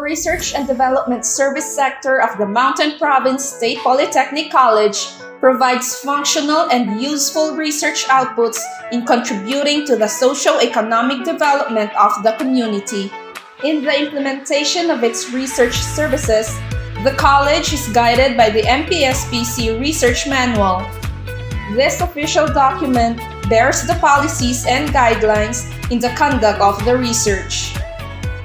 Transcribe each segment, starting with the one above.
Research and Development Service Sector of the Mountain Province State Polytechnic College provides functional and useful research outputs in contributing to the socio-economic development of the community. In the implementation of its research services, the college is guided by the MPSPC Research Manual. This official document bears the policies and guidelines in the conduct of the research.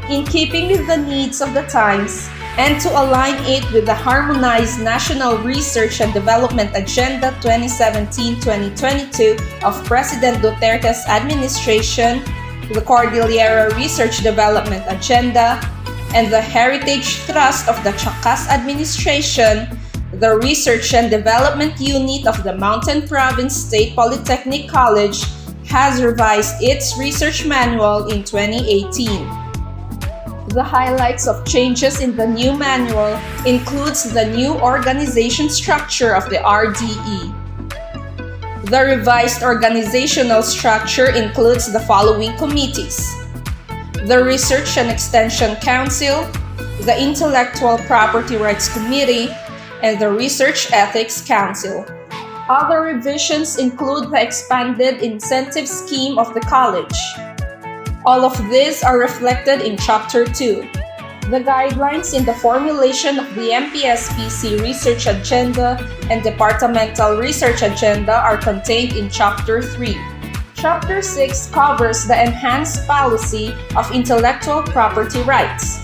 In keeping with the needs of the times and to align it with the harmonized National Research and Development Agenda 2017-2022 of President Duterte's administration, the Cordillera Research Development Agenda, and the Heritage Trust of the Chakas administration, the Research and Development Unit of the Mountain Province State Polytechnic College has revised its research manual in 2018. The highlights of changes in the new manual includes the new organization structure of the RDE. The revised organizational structure includes the following committees: the Research and Extension Council, the Intellectual Property Rights Committee, and the Research Ethics Council. Other revisions include the expanded incentive scheme of the college. All of these are reflected in Chapter 2. The guidelines in the formulation of the MPSPC Research Agenda and Departmental Research Agenda are contained in Chapter 3. Chapter 6 covers the enhanced policy of intellectual property rights.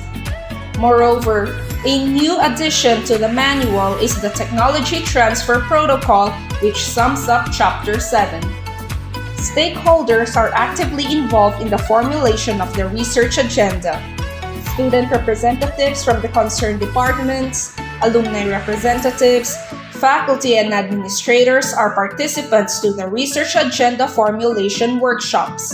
Moreover, a new addition to the manual is the Technology Transfer Protocol, which sums up Chapter 7. Stakeholders are actively involved in the formulation of the research agenda. Student representatives from the concerned departments, alumni representatives, faculty and administrators are participants to the research agenda formulation workshops.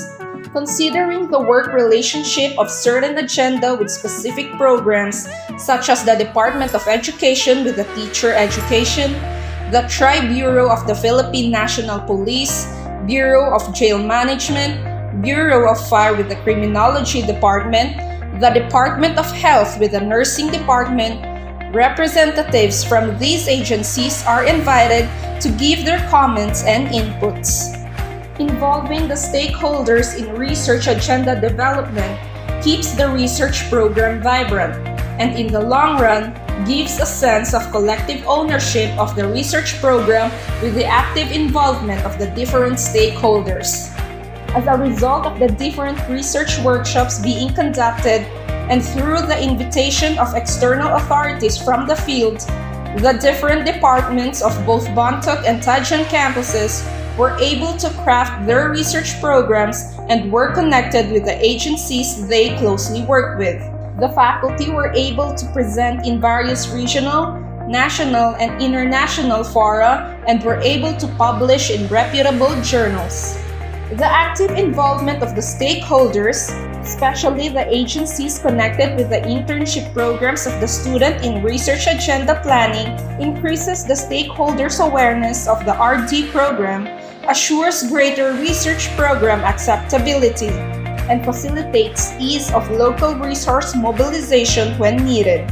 Considering the work relationship of certain agenda with specific programs, such as the Department of Education with the Teacher Education, the Tri-Bureau of the Philippine National Police, Bureau of Jail Management, Bureau of Fire with the Criminology Department, the Department of Health with the Nursing Department, representatives from these agencies are invited to give their comments and inputs. Involving the stakeholders in research agenda development keeps the research program vibrant, and in the long run, gives a sense of collective ownership of the research program with the active involvement of the different stakeholders. As a result of the different research workshops being conducted and through the invitation of external authorities from the field, the different departments of both Bontoc and Bontoc campuses were able to craft their research programs and were connected with the agencies they closely work with. The faculty were able to present in various regional, national, and international fora and were able to publish in reputable journals. The active involvement of the stakeholders, especially the agencies connected with the internship programs of the student in research agenda planning, increases the stakeholders' awareness of the RD program, assures greater research program acceptability, and facilitates ease of local resource mobilization when needed.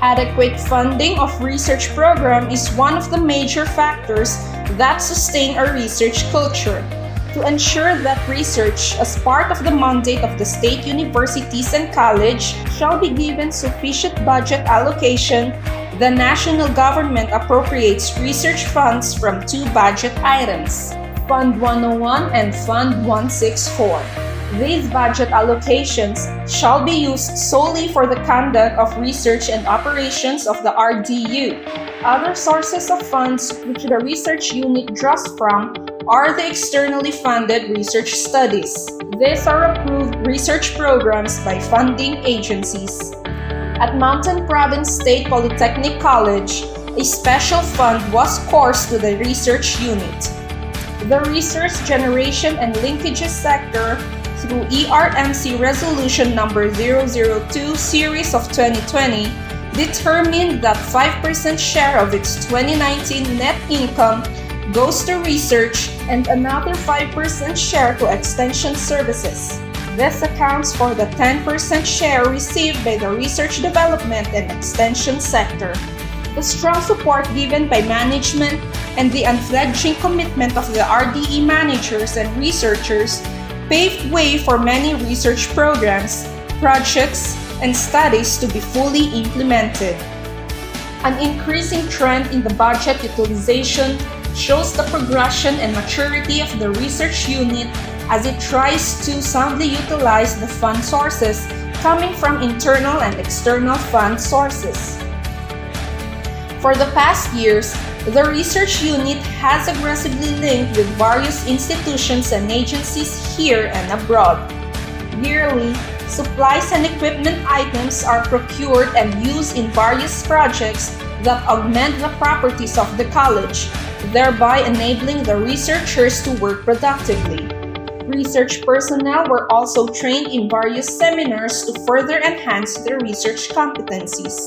Adequate funding of research program is one of the major factors that sustain a research culture. To ensure that research, as part of the mandate of the state universities and college, shall be given sufficient budget allocation, the national government appropriates research funds from two budget items, Fund 101 and Fund 164. These budget allocations shall be used solely for the conduct of research and operations of the RDU. Other sources of funds which the research unit draws from are the externally funded research studies. These are approved research programs by funding agencies. At Mountain Province State Polytechnic College, a special fund was coursed to the research unit. The Research Generation and Linkages sector, through ERMC Resolution Number 002 Series of 2020, determined that 5% share of its 2019 net income goes to research and another 5% share to extension services. This accounts for the 10% share received by the research development and extension sector. The strong support given by management and the unfledgling commitment of the RDE managers and researchers paved way for many research programs, projects, and studies to be fully implemented. An increasing trend in the budget utilization shows the progression and maturity of the research unit as it tries to soundly utilize the fund sources coming from internal and external fund sources. For the past years, the research unit has aggressively linked with various institutions and agencies here and abroad. Yearly, supplies and equipment items are procured and used in various projects that augment the properties of the college, thereby enabling the researchers to work productively. Research personnel were also trained in various seminars to further enhance their research competencies.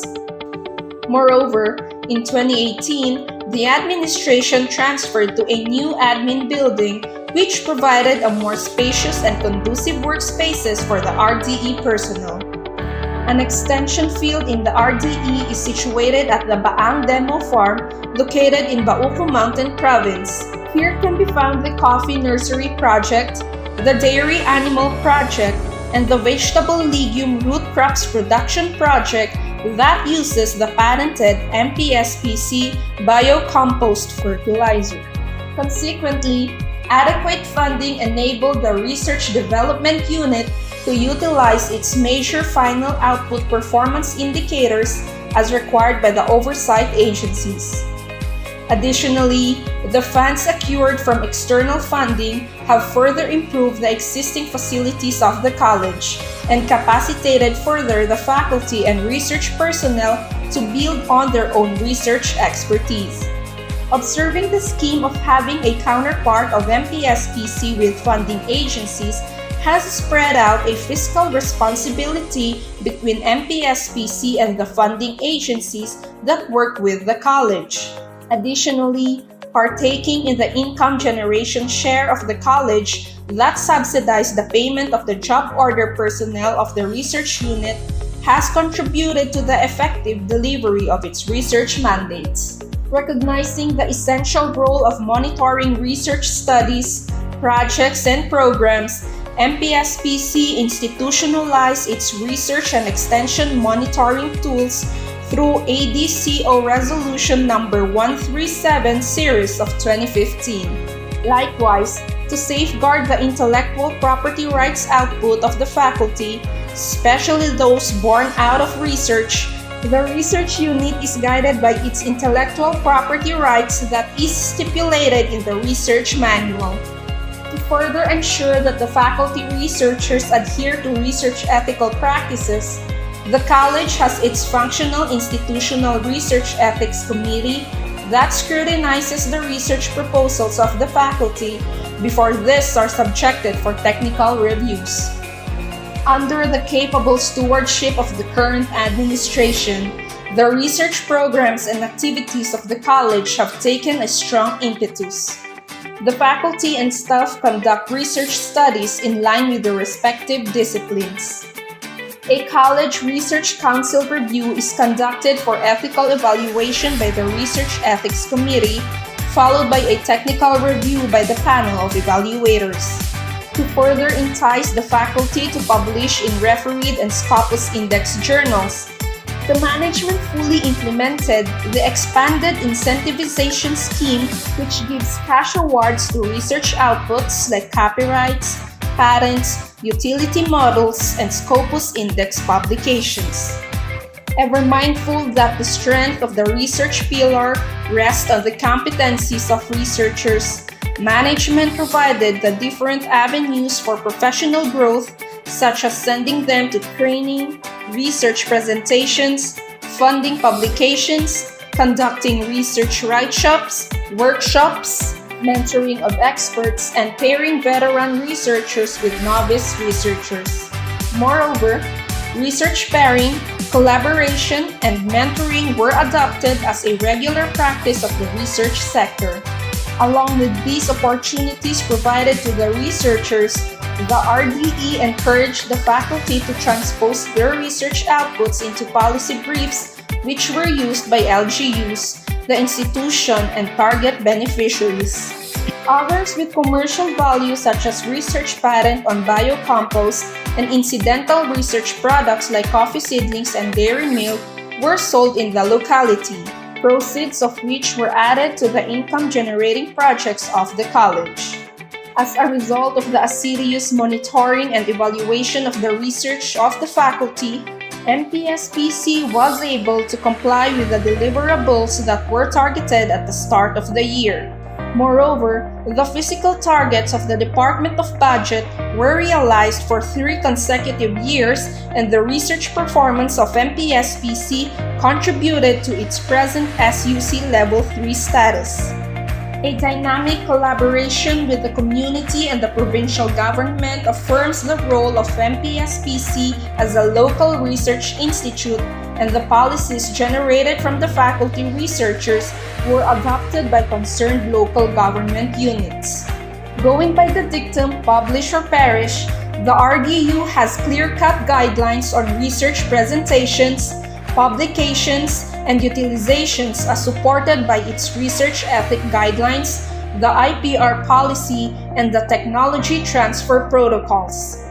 Moreover, in 2018, the administration transferred to a new admin building which provided a more spacious and conducive workspaces for the RDE personnel. An extension field in the RDE is situated at the Baang Demo Farm located in Bauco Mountain Province. Here can be found the coffee nursery project, the dairy animal project, and the vegetable legume root crops production project that uses the patented MPSPC biocompost fertilizer. Consequently, adequate funding enabled the Research Development Unit to utilize its major final output performance indicators as required by the oversight agencies. Additionally, the funds secured from external funding have further improved the existing facilities of the college and capacitated further the faculty and research personnel to build on their own research expertise. Observing the scheme of having a counterpart of MPSPC with funding agencies has spread out a fiscal responsibility between MPSPC and the funding agencies that work with the college. Additionally, partaking in the income generation share of the college that subsidized the payment of the job order personnel of the research unit has contributed to the effective delivery of its research mandates. Recognizing the essential role of monitoring research studies, projects, and programs, MPSPC institutionalized its research and extension monitoring tools through ADCO Resolution Number 137 Series of 2015. Likewise, to safeguard the intellectual property rights output of the faculty, especially those born out of research, the research unit is guided by its intellectual property rights that is stipulated in the research manual. To further ensure that the faculty researchers adhere to research ethical practices, the college has its functional institutional research ethics committee that scrutinizes the research proposals of the faculty before these are subjected for technical reviews. Under the capable stewardship of the current administration, the research programs and activities of the college have taken a strong impetus. The faculty and staff conduct research studies in line with their respective disciplines. A college research council review is conducted for ethical evaluation by the Research Ethics Committee, followed by a technical review by the panel of evaluators. To further entice the faculty to publish in refereed and Scopus Index journals, the management fully implemented the expanded incentivization scheme, which gives cash awards to research outputs like copyrights, patents, utility models, and Scopus Index publications. Ever mindful that the strength of the research pillar rests on the competencies of researchers, management provided the different avenues for professional growth, such as sending them to training, research presentations, funding publications, conducting research write-ups, workshops, mentoring of experts, and pairing veteran researchers with novice researchers. Moreover, research pairing, collaboration, and mentoring were adopted as a regular practice of the research sector. Along with these opportunities provided to the researchers, The RDE encouraged the faculty to transpose their research outputs into policy briefs, which were used by LGUs, the institution, and target beneficiaries. Others with commercial value, such as research patent on biocompost and incidental research products like coffee seedlings and dairy milk, were sold in the locality, proceeds of which were added to the income-generating projects of the college. As a result of the assiduous monitoring and evaluation of the research of the faculty, MPSPC was able to comply with the deliverables that were targeted at the start of the year. Moreover, the physical targets of the Department of Budget were realized for 3 consecutive years, and the research performance of MPSPC contributed to its present SUC Level 3 status. A dynamic collaboration with the community and the provincial government affirms the role of MPSPC as a local research institute, and the policies generated from the faculty researchers were adopted by concerned local government units. Going by the dictum publish or perish, the RDU has clear-cut guidelines on research presentations, publications, and utilizations as supported by its research ethic guidelines, the IPR policy, and the technology transfer protocols.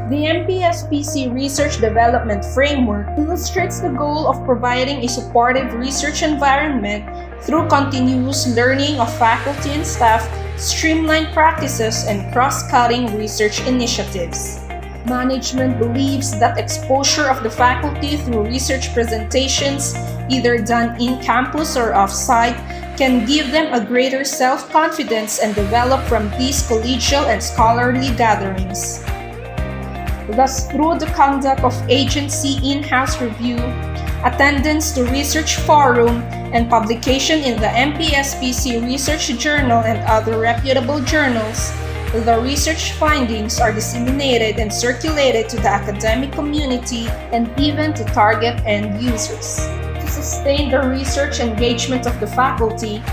The MPSPC Research Development Framework illustrates the goal of providing a supportive research environment through continuous learning of faculty and staff, streamlined practices, and cross-cutting research initiatives. Management believes that exposure of the faculty through research presentations, either done in campus or off-site, can give them a greater self-confidence and develop from these collegial and scholarly gatherings. Thus, through the conduct of agency in-house review, attendance to research forum, and publication in the MPSPC Research Journal and other reputable journals, the research findings are disseminated and circulated to the academic community and even to target end users. To sustain the research engagement of the faculty,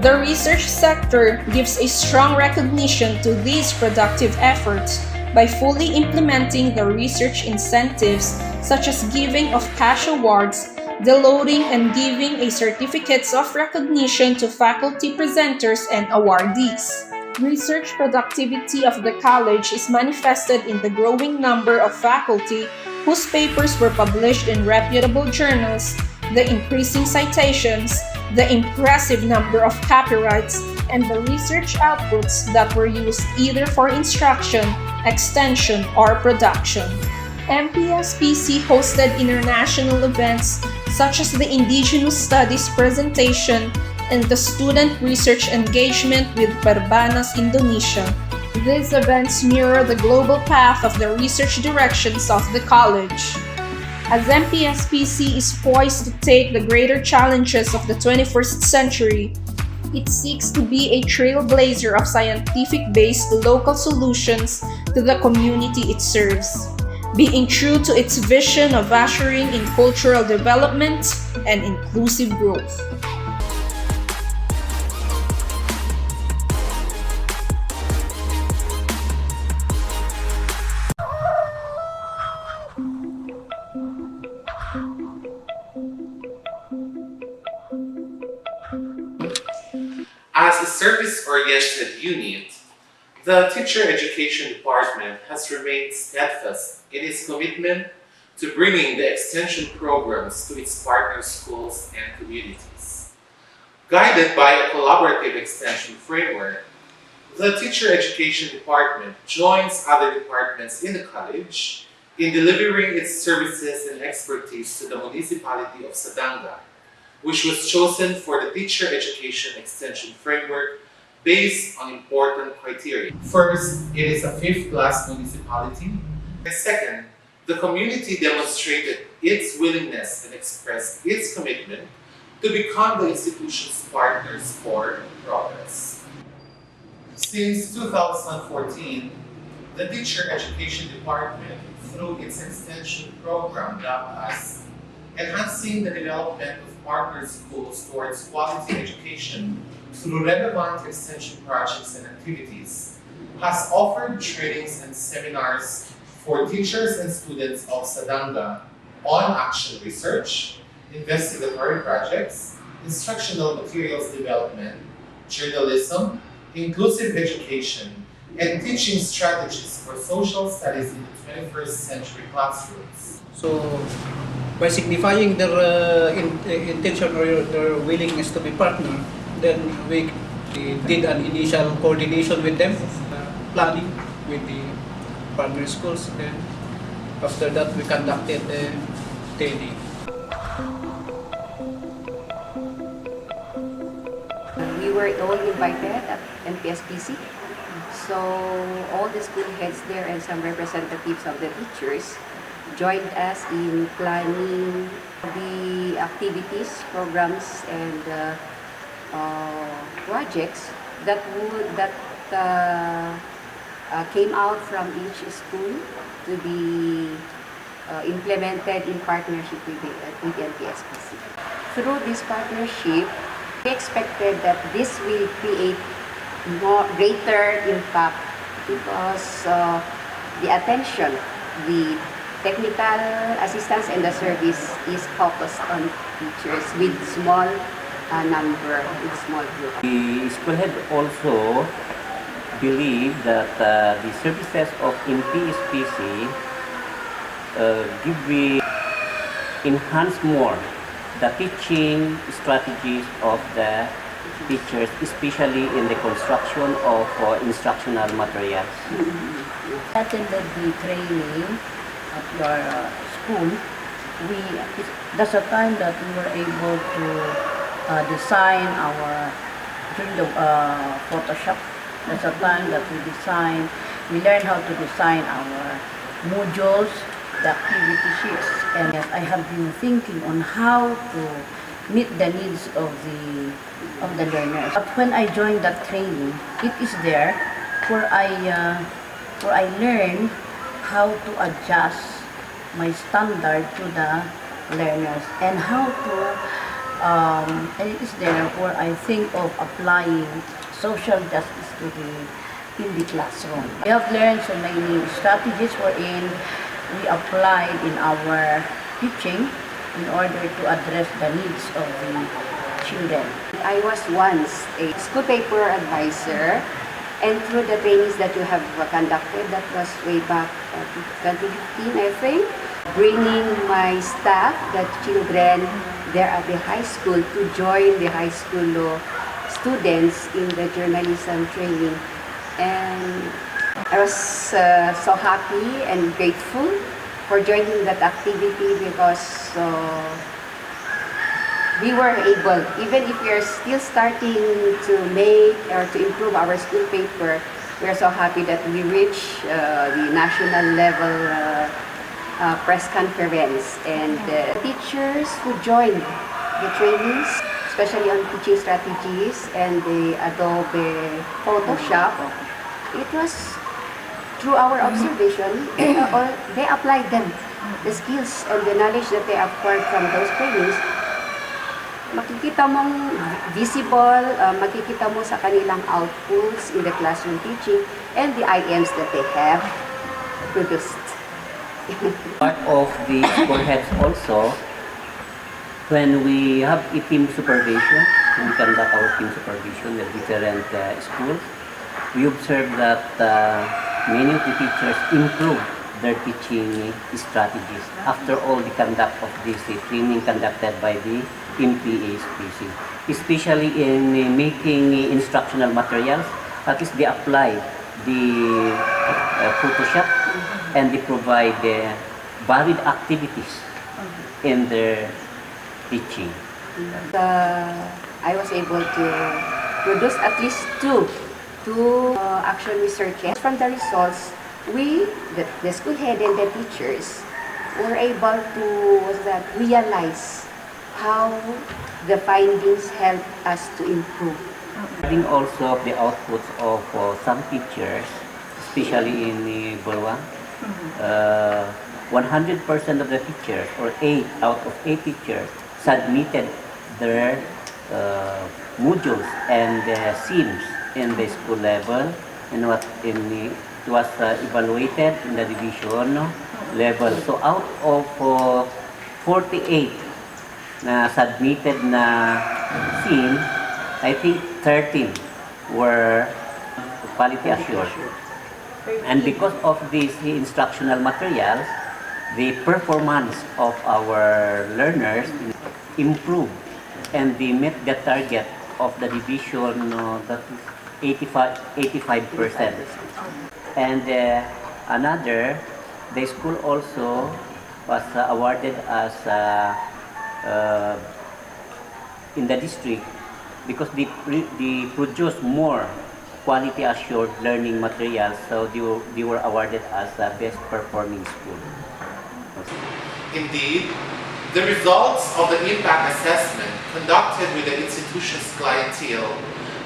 the research sector gives a strong recognition to these productive efforts by fully implementing the research incentives such as giving of cash awards, downloading and giving a certificates of recognition to faculty presenters and awardees. Research productivity of the college is manifested in the growing number of faculty whose papers were published in reputable journals, the increasing citations, the impressive number of copyrights, and the research outputs that were used either for instruction, extension, or production. MPSPC hosted international events such as the Indigenous Studies presentation and the student research engagement with Barbanas, Indonesia. These events mirror the global path of the research directions of the college. As MPSPC is poised to take the greater challenges of the 21st century, it seeks to be a trailblazer of scientific-based local solutions to the community it serves, being true to its vision of ushering in cultural development and inclusive growth. As a service-oriented unit, the Teacher Education Department has remained steadfast in its commitment to bringing the extension programs to its partner schools and communities. Guided by a collaborative extension framework, the Teacher Education Department joins other departments in the college in delivering its services and expertise to the municipality of Sadanga, which was chosen for the Teacher Education Extension Framework based on important criteria. First, it is a 5th-class municipality. And second, the community demonstrated its willingness and expressed its commitment to become the institution's partners for progress. Since 2014, the Teacher Education Department, through its extension program as enhancing the development of partner schools towards quality education through relevant extension projects and activities, has offered trainings and seminars for teachers and students of Sadanga on action research, investigatory projects, instructional materials development, journalism, inclusive education, and teaching strategies for social studies in the 21st century classrooms. So, by signifying their intention or their willingness to be partner, then we did an initial coordination with them, planning with the partner schools, and after that we conducted the training. We were all invited at MPSPC. So all the school heads there and some representatives of the teachers joined us in planning the activities, programs, and projects that came out from each school to be implemented in partnership with MPSPC. Through this partnership, we expected that this will create greater impact because the attention, the technical assistance and the service is focused on teachers with small number, with small group. The school head also believe that the services of MPSPC enhance more the teaching strategies of the teachers, especially in the construction of instructional materials. Attended the training at your school. That's the time that we were able to design during the Photoshop. That's the time that we learned how to design our modules, the activity sheets. And I have been thinking on how to meet the needs of the learners. But when I joined that training, it is there where I learned how to adjust my standard to the learners and how to and it is there where I think of applying social justice in the classroom. We have learned so many strategies wherein we applied in our teaching in order to address the needs of the children. I was once a school paper advisor, and through the trainings that you have conducted, that was way back 2015, I think, bringing my staff, the children there at the high school, to join the high school students in the journalism training. And I was so happy and grateful for joining that activity because we were able, even if we are still starting to make or to improve our school paper, we are so happy that we reached the national level press conference. And teachers who joined the trainings, especially on teaching strategies and the Adobe Photoshop, it was through our observation, they applied them, the skills and the knowledge that they acquired from those trainings. Makikita mong visible, makikita mo sa kanilang outputs in the classroom teaching and the IMs that they have produced. Part of the school heads also, when we have a team supervision, when we conduct our team supervision with different schools, we observe that many of the teachers improve their teaching strategies after all the conduct of this training conducted by the MPSPC, especially in making instructional materials. At least they apply the Photoshop and they provide varied activities in their teaching. I was able to produce at least two action researches. From the results, the school head and the teachers were able to realize how the findings help us to improve. Regarding also the outputs of some teachers, especially in Bulwang, 100% of the teachers, or 8 out of 8 teachers, submitted their modules and themes in the school level and it was evaluated in the division level. So out of 48 na submitted na SIM, I think 13 were quality assured. And because of these instructional materials, the performance of our learners improved, and they met the target of the division, that is 85%. And the school also was awarded as in the district because they produced more quality assured learning materials, so they were awarded as the best performing school. Indeed, the results of the impact assessment conducted with the institution's clientele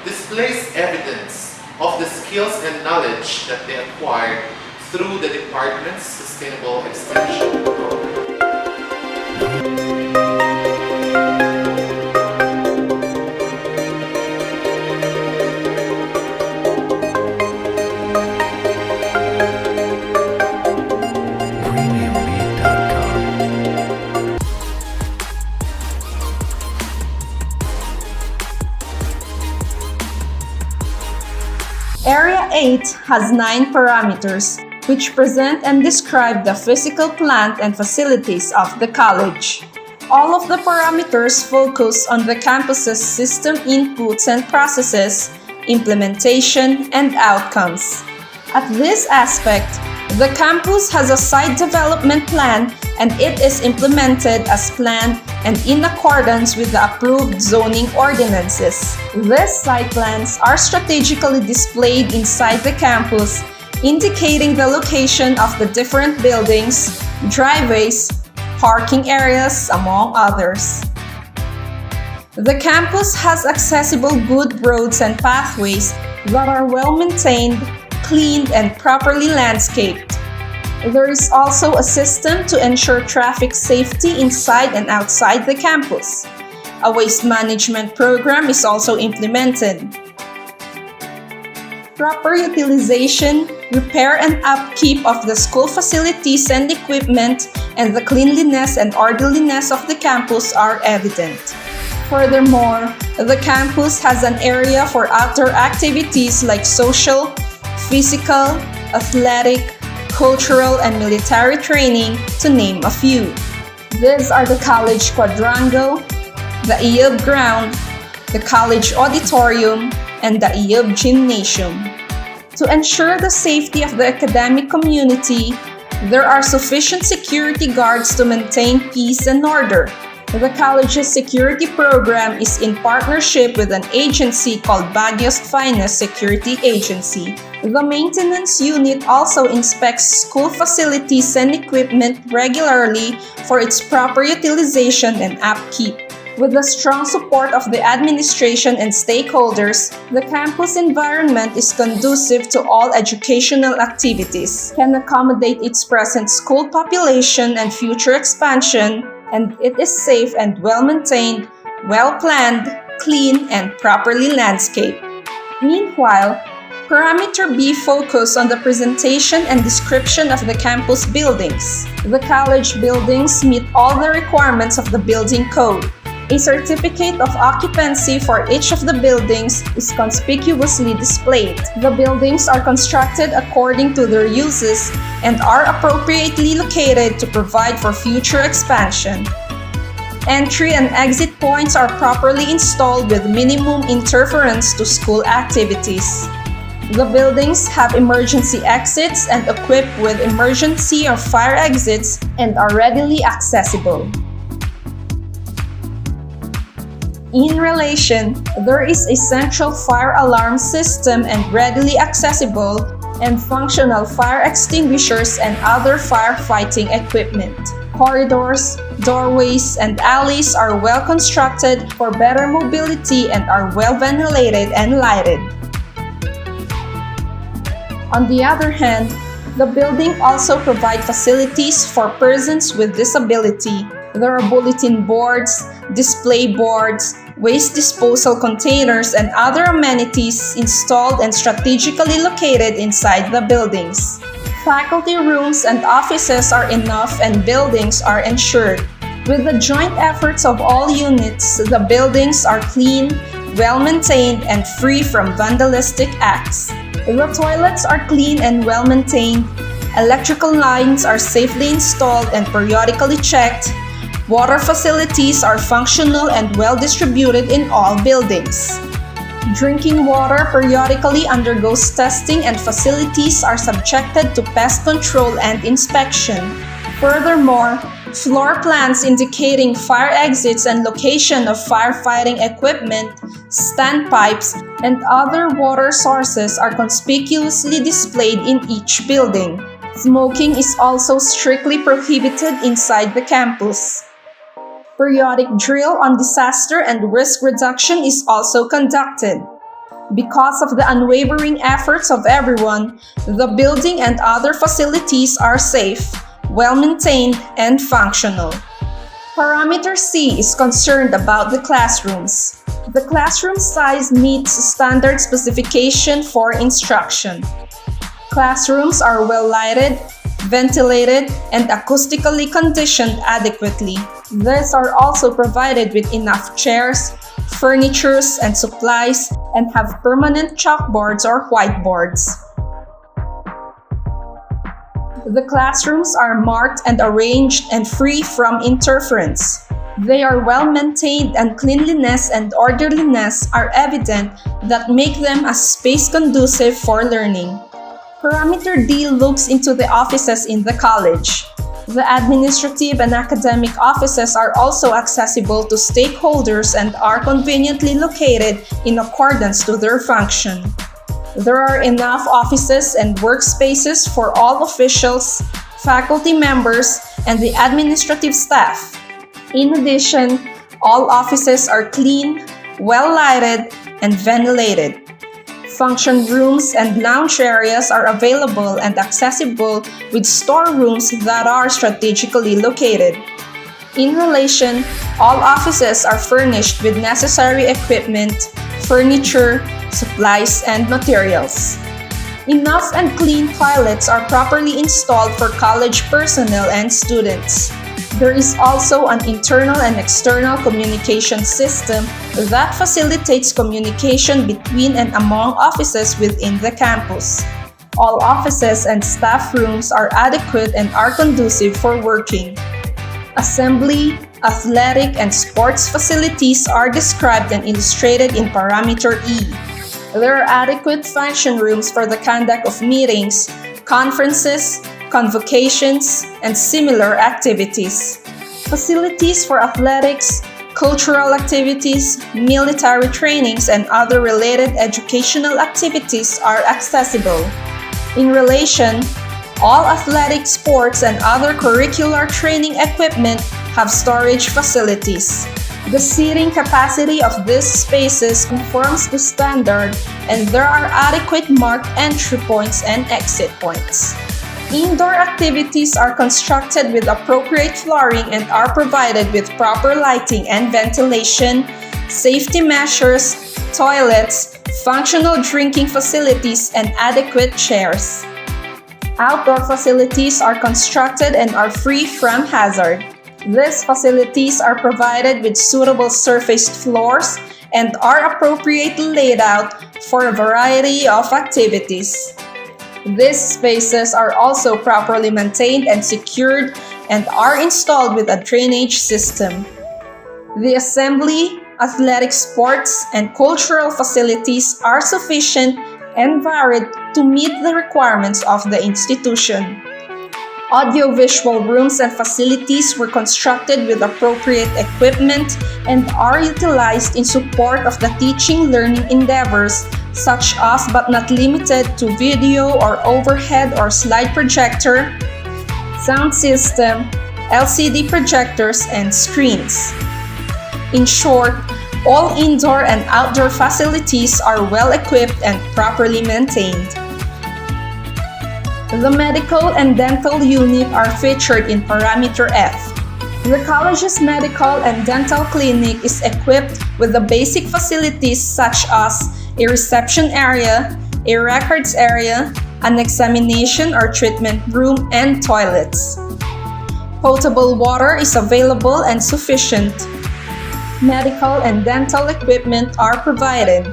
displays evidence of the skills and knowledge that they acquired through the department's sustainable extension program. Area 8 has 9 parameters, which present and describe the physical plant and facilities of the college. All of the parameters focus on the campus's system inputs and processes, implementation, and outcomes. At this aspect, the campus has a site development plan and it is implemented as planned and in accordance with the approved zoning ordinances. These site plans are strategically displayed inside the campus, indicating the location of the different buildings, driveways, parking areas, among others. The campus has accessible good roads and pathways that are well maintained, cleaned, and properly landscaped. There is also a system to ensure traffic safety inside and outside the campus. A waste management program is also implemented. Proper utilization, repair, and upkeep of the school facilities and equipment, and the cleanliness and orderliness of the campus are evident. Furthermore, the campus has an area for outdoor activities like social, physical, athletic, cultural, and military training, to name a few. These are the college quadrangle, the IUB ground, the college auditorium, and the IUB gymnasium. To ensure the safety of the academic community, there are sufficient security guards to maintain peace and order. The college's security program is in partnership with an agency called Baguio's Finest Security Agency. The maintenance unit also inspects school facilities and equipment regularly for its proper utilization and upkeep. With the strong support of the administration and stakeholders, the campus environment is conducive to all educational activities, can accommodate its present school population and future expansion, and it is safe and well-maintained, well-planned, clean, and properly landscaped. Meanwhile, Parameter B focuses on the presentation and description of the campus buildings. The college buildings meet all the requirements of the building code. A certificate of occupancy for each of the buildings is conspicuously displayed. The buildings are constructed according to their uses and are appropriately located to provide for future expansion. Entry and exit points are properly installed with minimum interference to school activities. The buildings have emergency exits and equipped with emergency or fire exits and are readily accessible. In relation, there is a central fire alarm system and readily accessible and functional fire extinguishers and other firefighting equipment. Corridors, doorways, and alleys are well constructed for better mobility and are well ventilated and lighted. On the other hand, the building also provides facilities for persons with disability. There are bulletin boards, display boards, waste disposal containers, and other amenities installed and strategically located inside the buildings. Faculty rooms and offices are enough and buildings are ensured. With the joint efforts of all units, the buildings are clean, well-maintained, and free from vandalistic acts. The toilets are clean and well-maintained. Electrical lines are safely installed and periodically checked. Water facilities are functional and well-distributed in all buildings. Drinking water periodically undergoes testing and facilities are subjected to pest control and inspection. Furthermore, floor plans indicating fire exits and location of firefighting equipment, standpipes, and other water sources are conspicuously displayed in each building. Smoking is also strictly prohibited inside the campus. Periodic drill on disaster and risk reduction is also conducted. Because of the unwavering efforts of everyone, the building and other facilities are safe, well-maintained, and functional. Parameter C is concerned about the classrooms. The classroom size meets standard specification for instruction. Classrooms are well lighted, ventilated, and acoustically conditioned adequately. These are also provided with enough chairs, furnitures, and supplies, and have permanent chalkboards or whiteboards. The classrooms are marked and arranged and free from interference. They are well maintained and cleanliness and orderliness are evident that make them a space conducive for learning. Parameter D looks into the offices in the college. The administrative and academic offices are also accessible to stakeholders and are conveniently located in accordance to their function. There are enough offices and workspaces for all officials, faculty members, and the administrative staff. In addition, all offices are clean, well lighted, and ventilated. Function rooms and lounge areas are available and accessible with storerooms that are strategically located. In relation, all offices are furnished with necessary equipment, furniture, supplies, and materials. Enough and clean toilets are properly installed for college personnel and students. There is also an internal and external communication system that facilitates communication between and among offices within the campus. All offices and staff rooms are adequate and are conducive for working. Assembly, athletic, and sports facilities are described and illustrated in parameter E. There are adequate function rooms for the conduct of meetings, conferences, convocations, and similar activities. Facilities for athletics, cultural activities, military trainings, and other related educational activities are accessible. In relation, all athletic sports and other curricular training equipment have storage facilities. The seating capacity of these spaces conforms to standard, and there are adequate marked entry points and exit points. Indoor activities are constructed with appropriate flooring and are provided with proper lighting and ventilation, safety measures, toilets, functional drinking facilities, and adequate chairs. Outdoor facilities are constructed and are free from hazard. These facilities are provided with suitable surfaced floors and are appropriately laid out for a variety of activities. These spaces are also properly maintained and secured and are installed with a drainage system. The assembly, athletic sports, and cultural facilities are sufficient and varied to meet the requirements of the institution. Audiovisual rooms and facilities were constructed with appropriate equipment and are utilized in support of the teaching-learning endeavors, such as but not limited to video or overhead or slide projector, sound system, LCD projectors, and screens. In short, all indoor and outdoor facilities are well equipped and properly maintained. The medical and dental unit are featured in parameter F. The college's medical and dental clinic is equipped with the basic facilities such as a reception area, a records area, an examination or treatment room, and toilets. Potable water is available and sufficient. Medical and dental equipment are provided.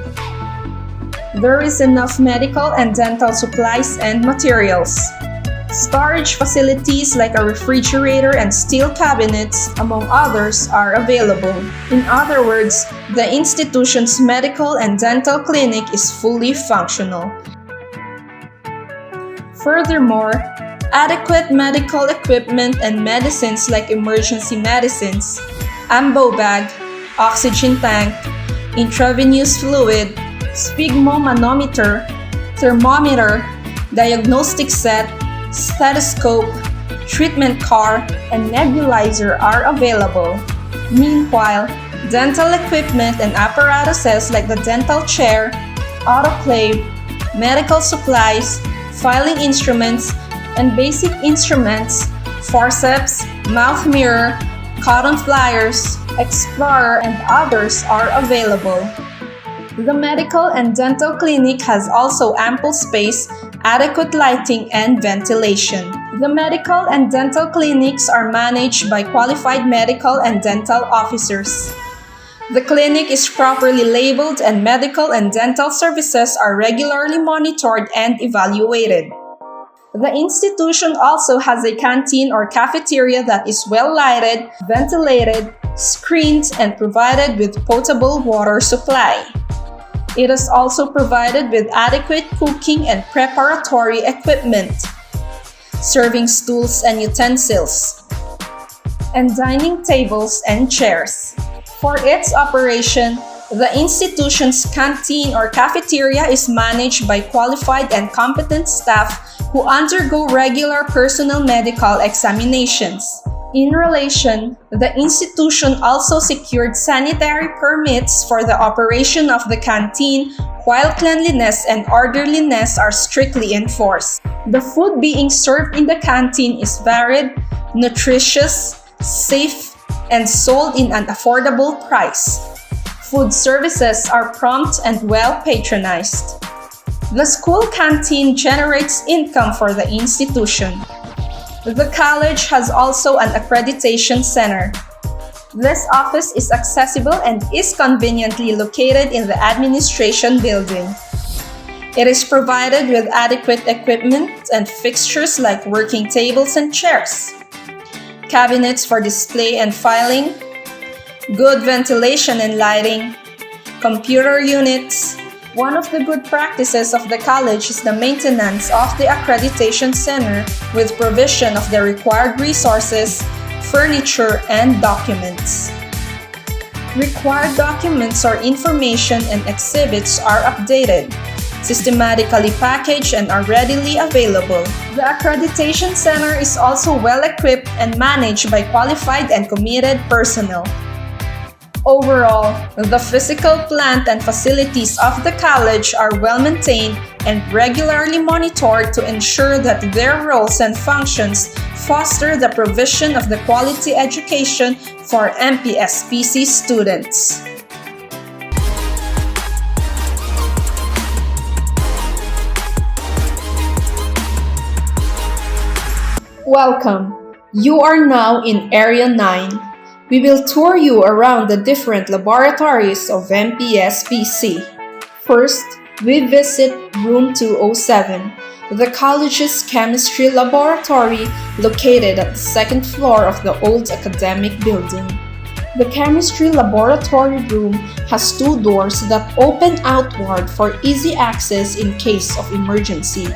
There is enough medical and dental supplies and materials. Storage facilities like a refrigerator and steel cabinets, among others, are available. In other words, the institution's medical and dental clinic is fully functional. Furthermore, adequate medical equipment and medicines like emergency medicines, ambo bag, oxygen tank, intravenous fluid, sphygmomanometer, thermometer, diagnostic set, stethoscope, treatment car, and nebulizer are available. Meanwhile, dental equipment and apparatuses like the dental chair, autoclave, medical supplies, filing instruments, and basic instruments, forceps, mouth mirror, cotton flyers, explorer, and others are available. The medical and dental clinic has also ample space, adequate lighting, and ventilation. The medical and dental clinics are managed by qualified medical and dental officers. The clinic is properly labeled and medical and dental services are regularly monitored and evaluated. The institution also has a canteen or cafeteria that is well lighted, ventilated, screened, and provided with potable water supply. It is also provided with adequate cooking and preparatory equipment, serving stools and utensils, and dining tables and chairs. For its operation, the institution's canteen or cafeteria is managed by qualified and competent staff who undergo regular personal medical examinations. In relation, the institution also secured sanitary permits for the operation of the canteen, while cleanliness and orderliness are strictly enforced. The food being served in the canteen is varied, nutritious, safe, and sold in an affordable price. Food services are prompt and well patronized. The school canteen generates income for the institution. The college has also an accreditation center. This office is accessible and is conveniently located in the administration building. It is provided with adequate equipment and fixtures like working tables and chairs, cabinets for display and filing, good ventilation and lighting, computer units. One of the good practices of the college is the maintenance of the accreditation center with provision of the required resources, furniture, and documents. Required documents or information and exhibits are updated, systematically packaged, and are readily available. The accreditation center is also well equipped and managed by qualified and committed personnel. Overall, the physical plant and facilities of the college are well maintained and regularly monitored to ensure that their roles and functions foster the provision of the quality education for MPSPC students. Welcome! You are now in Area 9. We will tour you around the different laboratories of MPSPC. First, we visit Room 207, the college's chemistry laboratory located at the second floor of the old academic building. The chemistry laboratory room has two doors that open outward for easy access in case of emergency.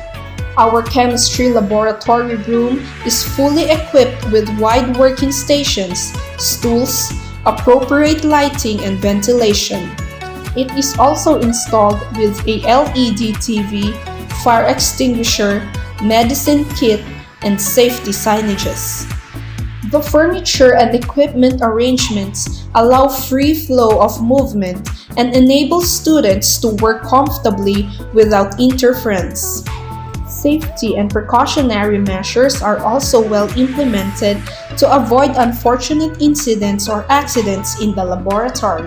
Our chemistry laboratory room is fully equipped with wide working stations, stools, appropriate lighting, and ventilation. It is also installed with a LED TV, fire extinguisher, medicine kit, and safety signages. The furniture and equipment arrangements allow free flow of movement and enable students to work comfortably without interference. Safety and precautionary measures are also well implemented to avoid unfortunate incidents or accidents in the laboratory.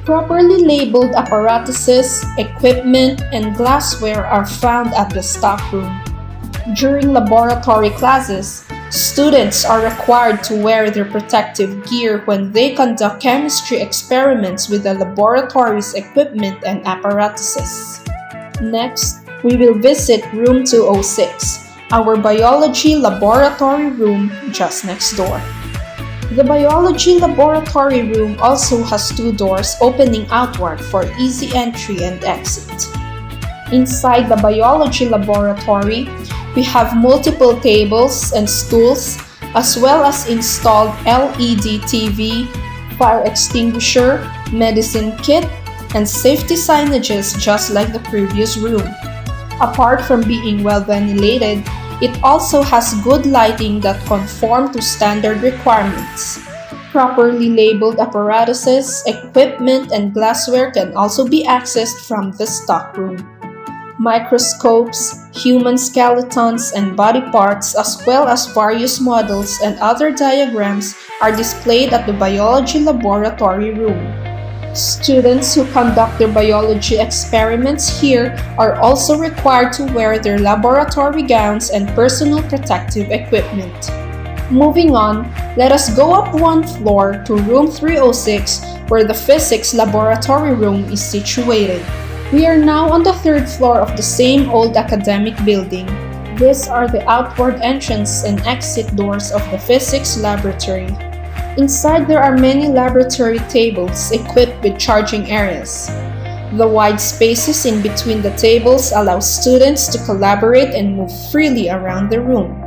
Properly labeled apparatuses, equipment, and glassware are found at the stockroom. During laboratory classes, students are required to wear their protective gear when they conduct chemistry experiments with the laboratory's equipment and apparatuses. Next, we will visit room 206, our biology laboratory room just next door. The biology laboratory room also has two doors opening outward for easy entry and exit. Inside the biology laboratory, we have multiple tables and stools, as well as installed LED TV, fire extinguisher, medicine kit, and safety signages just like the previous room. Apart from being well ventilated, it also has good lighting that conform to standard requirements. Properly labeled apparatuses, equipment, and glassware can also be accessed from the stockroom. Microscopes, human skeletons, and body parts, as well as various models and other diagrams, are displayed at the biology laboratory room. Students who conduct their biology experiments here are also required to wear their laboratory gowns and personal protective equipment. Moving on, let us go up one floor to room 306, where the physics laboratory room is situated. We are now on the third floor of the same old academic building. These are the outward entrance and exit doors of the physics laboratory. Inside there are many laboratory tables equipped with charging areas. The wide spaces in between the tables allow students to collaborate and move freely around the room.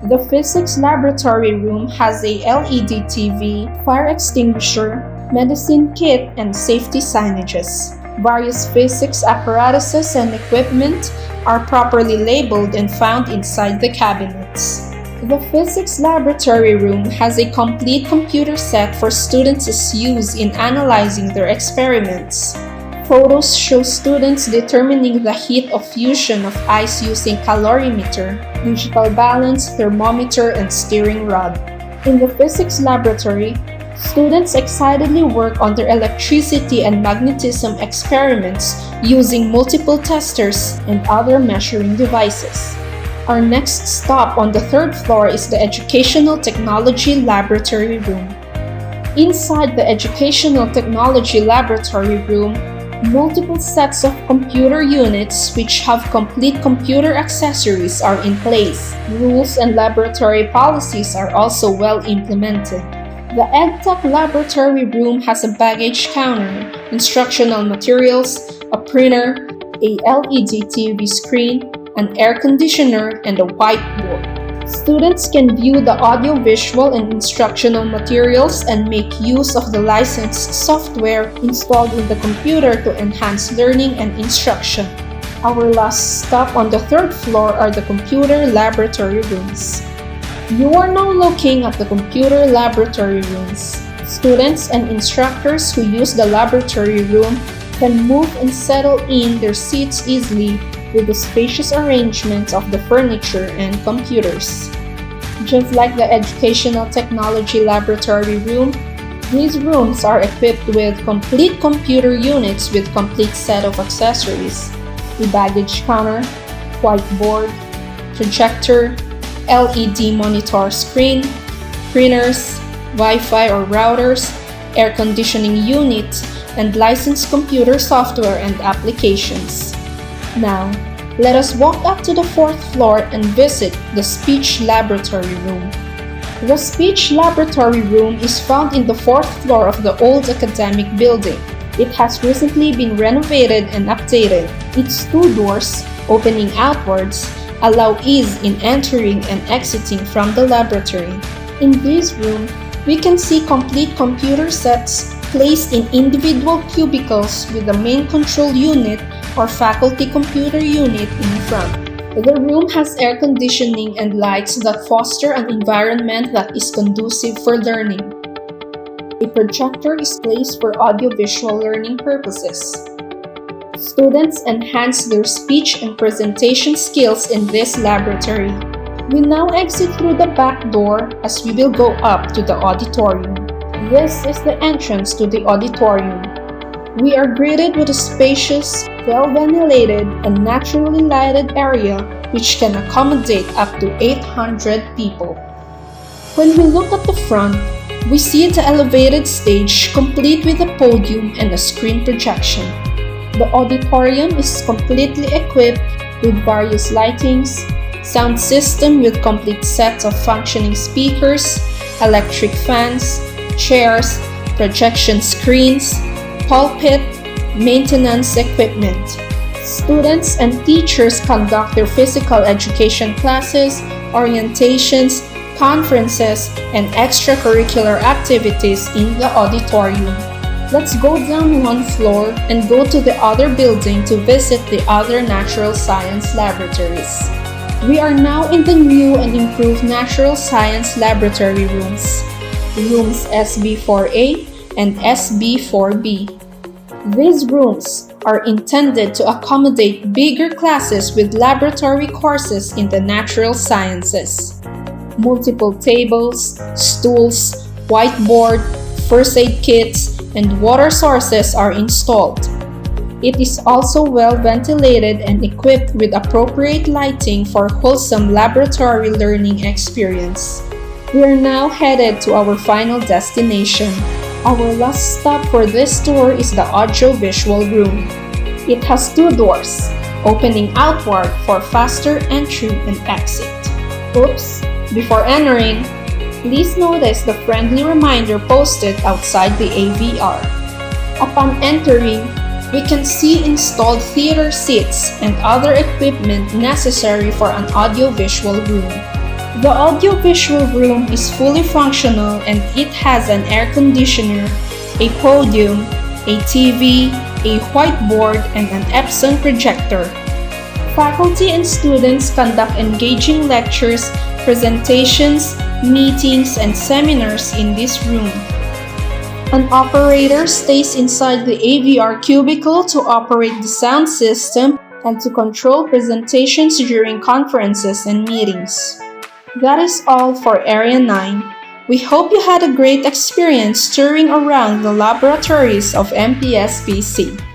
The physics laboratory room has a LED TV, fire extinguisher, medicine kit, and safety signages. Various physics apparatuses and equipment are properly labeled and found inside the cabinets. The physics laboratory room has a complete computer set for students' use in analyzing their experiments. Photos show students determining the heat of fusion of ice using calorimeter, digital balance, thermometer, and steering rod. In the physics laboratory, students excitedly work on their electricity and magnetism experiments using multiple testers and other measuring devices. Our next stop on the third floor is the Educational Technology Laboratory room. Inside the Educational Technology Laboratory room, multiple sets of computer units which have complete computer accessories are in place. Rules and laboratory policies are also well implemented. The EdTech Laboratory room has a baggage counter, instructional materials, a printer, a LED TV screen, an air conditioner, and a whiteboard. Students can view the audiovisual and instructional materials and make use of the licensed software installed in the computer to enhance learning and instruction. Our last stop on the third floor are the computer laboratory rooms. You are now looking at the computer laboratory rooms. Students and instructors who use the laboratory room can move and settle in their seats easily with the spacious arrangements of the furniture and computers. Just like the Educational Technology Laboratory room, these rooms are equipped with complete computer units with complete set of accessories: a baggage counter, whiteboard, projector, LED monitor screen, printers, Wi-Fi or routers, air conditioning unit, and licensed computer software and applications. Now, let us walk up to the fourth floor and visit the Speech Laboratory room. The Speech Laboratory room is found in the fourth floor of the old academic building. It has recently been renovated and updated. Its two doors, opening outwards, allow ease in entering and exiting from the laboratory. In this room, we can see complete computer sets placed in individual cubicles with the main control unit or faculty computer unit in front. The room has air conditioning and lights that foster an environment that is conducive for learning. A projector is placed for audiovisual learning purposes. Students enhance their speech and presentation skills in this laboratory. We now exit through the back door as we will go up to the auditorium. This is the entrance to the auditorium. We are greeted with a spacious, well-ventilated, and naturally lighted area which can accommodate up to 800 people. When we look at the front, we see the elevated stage complete with a podium and a screen projection. The auditorium is completely equipped with various lightings, sound system with complete sets of functioning speakers, electric fans, chairs, projection screens, pulpit, maintenance equipment. Students and teachers conduct their physical education classes, orientations, conferences, and extracurricular activities in the auditorium. Let's go down one floor and go to the other building to visit the other natural science laboratories. We are now in the new and improved natural science laboratory rooms, rooms SB4A and SB4B. These rooms are intended to accommodate bigger classes with laboratory courses in the natural sciences. Multiple tables, stools, whiteboard, first aid kits, and water sources are installed. It is also well ventilated and equipped with appropriate lighting for wholesome laboratory learning experience. We are now headed to our final destination. Our last stop for this tour is the audiovisual room. It has two doors, opening outward for faster entry and exit. Oops! Before entering, please notice the friendly reminder posted outside the AVR. Upon entering, we can see installed theater seats and other equipment necessary for an audiovisual room. The audiovisual room is fully functional and it has an air conditioner, a podium, a TV, a whiteboard, and an Epson projector. Faculty and students conduct engaging lectures, presentations, meetings, and seminars in this room. An operator stays inside the AVR cubicle to operate the sound system and to control presentations during conferences and meetings. That is all for Area 9. We hope you had a great experience touring around the laboratories of MPSPC.